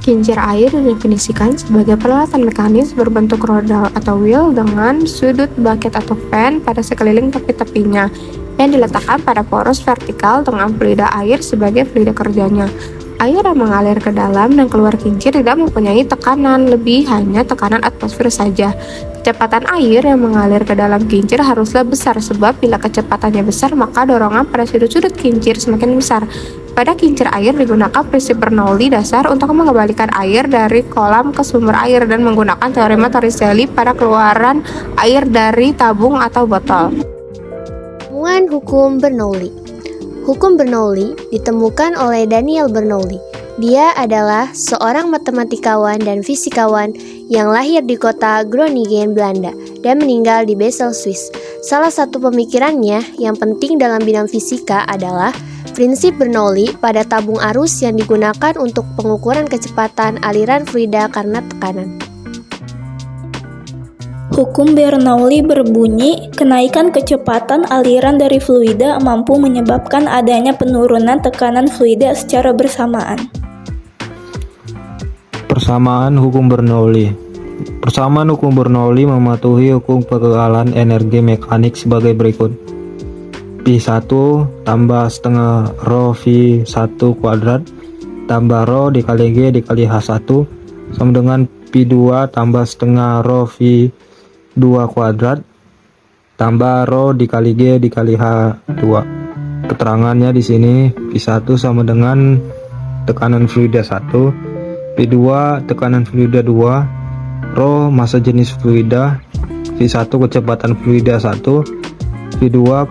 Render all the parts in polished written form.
Kincir air didefinisikan sebagai peralatan mekanis berbentuk roda atau wheel dengan sudut bucket atau fan pada sekeliling tepi-tepinya yang diletakkan pada poros vertikal dengan fluida air sebagai fluida kerjanya. Air yang mengalir ke dalam dan keluar kincir tidak mempunyai tekanan lebih, hanya tekanan atmosfer saja. Kecepatan air yang mengalir ke dalam kincir haruslah besar, sebab bila kecepatannya besar maka dorongan pada sudut-sudut kincir semakin besar. Pada kincir air digunakan prinsip Bernoulli dasar untuk mengembalikan air dari kolam ke sumber air dan menggunakan teorema Torricelli pada keluaran air dari tabung atau botol. Temuan hukum Bernoulli. Hukum Bernoulli ditemukan oleh Daniel Bernoulli. Dia adalah seorang matematikawan dan fisikawan yang lahir di kota Groningen, Belanda, dan meninggal di Basel, Swiss. Salah satu pemikirannya yang penting dalam bidang fisika adalah prinsip Bernoulli pada tabung arus yang digunakan untuk pengukuran kecepatan aliran fluida karena tekanan. Hukum Bernoulli berbunyi, kenaikan kecepatan aliran dari fluida mampu menyebabkan adanya penurunan tekanan fluida secara bersamaan. Persamaan hukum Bernoulli. Persamaan hukum Bernoulli mematuhi hukum kekekalan energi mekanik sebagai berikut. Pi1 tambah setengah rho V1 kuadrat tambah rho dikali G dikali H1 sama dengan Pi2 tambah setengah rho V2 kuadrat tambah rho dikali G dikali H2. Keterangannya di sini Pi1 sama dengan tekanan fluida 1, Pi2 tekanan fluida 2, rho massa jenis fluida, V1 kecepatan fluida 1, V2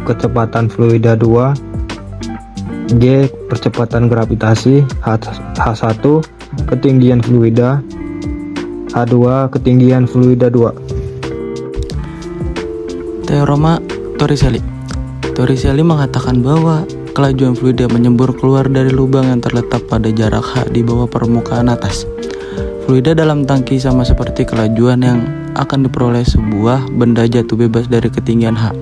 kecepatan fluida 2, G percepatan gravitasi, H1 ketinggian fluida, H2 ketinggian fluida 2. Teorema Torricelli. Torricelli mengatakan bahwa kelajuan fluida menyembur keluar dari lubang yang terletak pada jarak H di bawah permukaan atas. Fluida dalam tangki sama seperti kelajuan yang akan diperoleh sebuah benda jatuh bebas dari ketinggian H.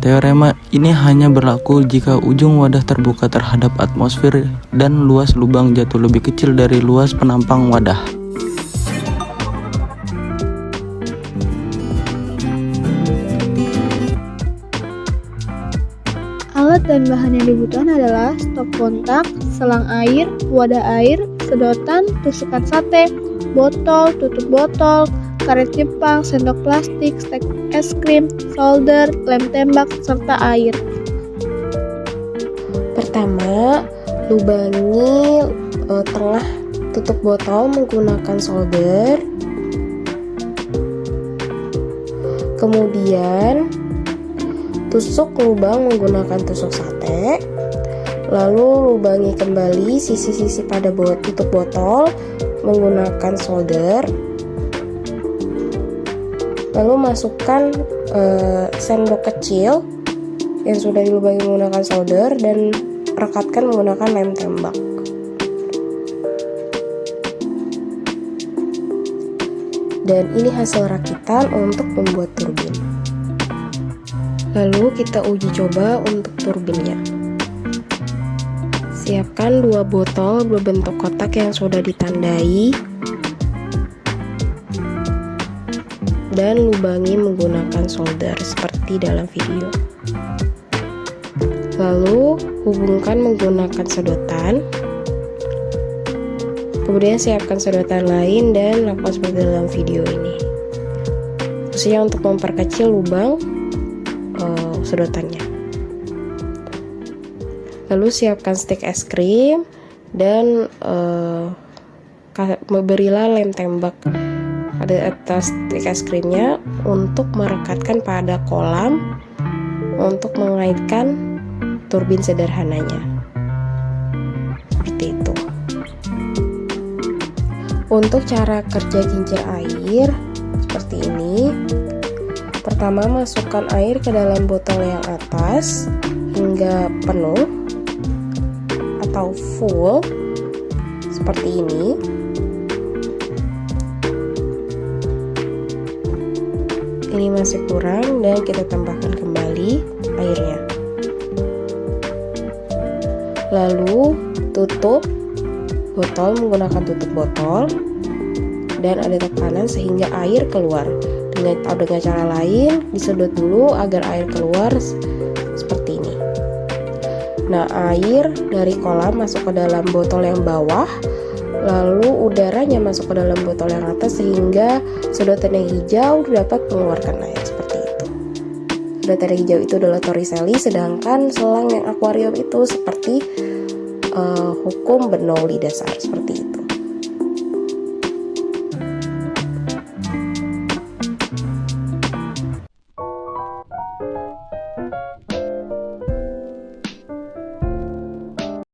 Teorema ini hanya berlaku jika ujung wadah terbuka terhadap atmosfer dan luas lubang jatuh lebih kecil dari luas penampang wadah. Alat dan bahan yang dibutuhkan adalah stop kontak, selang air, wadah air, sedotan, tusukan sate, botol, tutup botol, karet Jepang, sendok plastik, stek es krim, solder, lem tembak, serta air. Pertama, lubangi tengah tutup botol menggunakan solder. Kemudian tusuk lubang menggunakan tusuk sate. Lalu lubangi kembali sisi-sisi pada tutup botol menggunakan solder. Lalu masukkan sendok kecil yang sudah dilubangi menggunakan solder dan rekatkan menggunakan lem tembak. Dan ini hasil rakitan untuk membuat turbin. Lalu kita uji coba untuk turbinnya. Siapkan 2 botol berbentuk kotak yang sudah ditandai dan lubangi menggunakan solder seperti dalam video. Lalu hubungkan menggunakan sedotan. Kemudian siapkan sedotan lain dan lakukan seperti dalam video ini. Khususnya untuk memperkecil lubang sedotannya. Lalu siapkan stik es krim dan berilah lem tembak pada atas stik es krimnya untuk merekatkan pada kolam untuk mengaitkan turbin sederhananya. Seperti itu. Untuk cara kerja kincir air seperti ini. Pertama, masukkan air ke dalam botol yang atas hingga penuh atau full seperti ini. Ini masih kurang dan kita tambahkan kembali airnya. Lalu tutup botol menggunakan tutup botol dan ada tekanan sehingga air keluar. Dengan cara lain, disedot dulu agar air keluar seperti ini. Nah, air dari kolam masuk ke dalam botol yang bawah, lalu udaranya masuk ke dalam botol yang atas sehingga sedotan yang hijau dapat mengeluarkan air seperti itu. Sedotan yang hijau itu adalah Torricelli, sedangkan selang yang akuarium itu seperti hukum Bernoulli dasar seperti itu.